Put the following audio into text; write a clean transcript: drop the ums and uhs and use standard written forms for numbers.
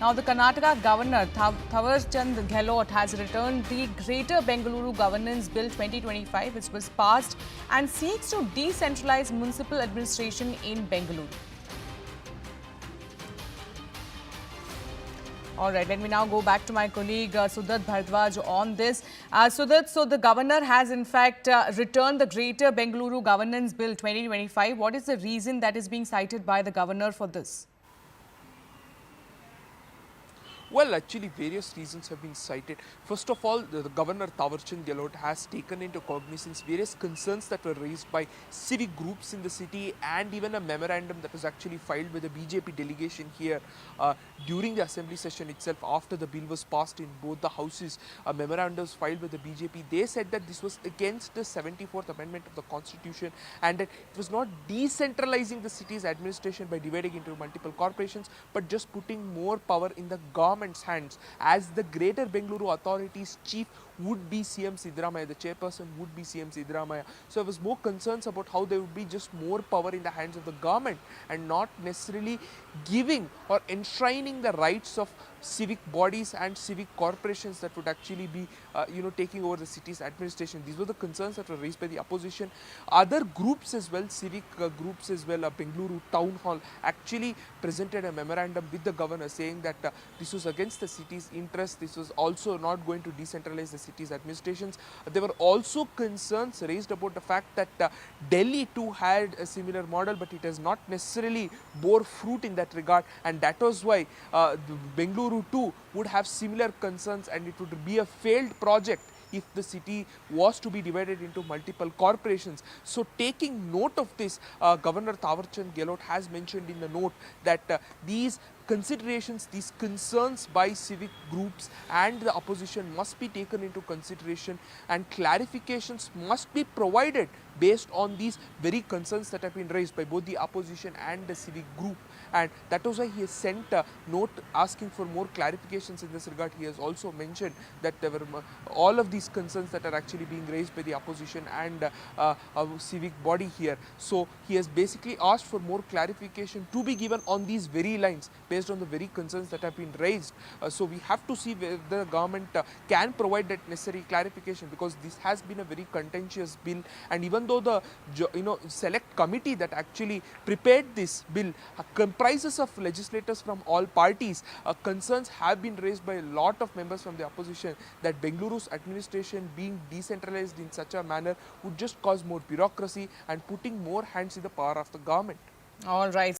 Now, the Karnataka Governor Thaawarchand Gehlot has returned the Greater Bengaluru Governance Bill 2025, which was passed and seeks to decentralize municipal administration in Bengaluru. All right, let me now go back to my colleague Sudat Bhardwaj on this. Sudat, so the governor has in fact returned the Greater Bengaluru Governance Bill 2025. What is the reason that is being cited by the governor for this? Well, actually, various reasons have been cited. First of all, the Governor Thaawarchand Gehlot has taken into cognizance various concerns that were raised by civic groups in the city, and even a memorandum that was actually filed with the BJP delegation here during the assembly session itself. After the bill was passed in both the houses, a memorandum was filed with the BJP. They said that this was against the 74th Amendment of the Constitution, and that it was not decentralizing the city's administration by dividing into multiple corporations, but just putting more power in the government's hands, as the Greater Bengaluru Authority's chief would be CM Siddaramaiah, the chairperson would be CM Siddaramaiah. So there was more concerns about how there would be just more power in the hands of the government and not necessarily giving or enshrining the rights of civic bodies and civic corporations that would actually be taking over the city's administration. These were the concerns that were raised by the opposition. Other groups as well, civic groups as well, Bengaluru Town Hall actually presented a memorandum with the governor saying that this was against the city's interest. This was also not going to decentralize the city's administrations. There were also concerns raised about the fact that Delhi too had a similar model, but it has not necessarily bore fruit in that regard, and that was why Bengaluru too would have similar concerns, and it would be a failed project if the city was to be divided into multiple corporations. So taking note of this, Governor Thaawarchand Gehlot has mentioned in the note that these considerations, these concerns by civic groups and the opposition must be taken into consideration, and clarifications must be provided based on these very concerns that have been raised by both the opposition and the civic group. And that was why he has sent a note asking for more clarifications in this regard. He has also mentioned that there were all of these concerns that are actually being raised by the opposition and a civic body here. So he has basically asked for more clarification to be given on these very lines based on the very concerns that have been raised. So we have to see whether the government can provide that necessary clarification, because this has been a very contentious bill, and even though the select committee that actually prepared this bill comprises of legislators from all parties, concerns have been raised by a lot of members from the opposition that Bengaluru's administration being decentralized in such a manner would just cause more bureaucracy and putting more hands in the power of the government. All right.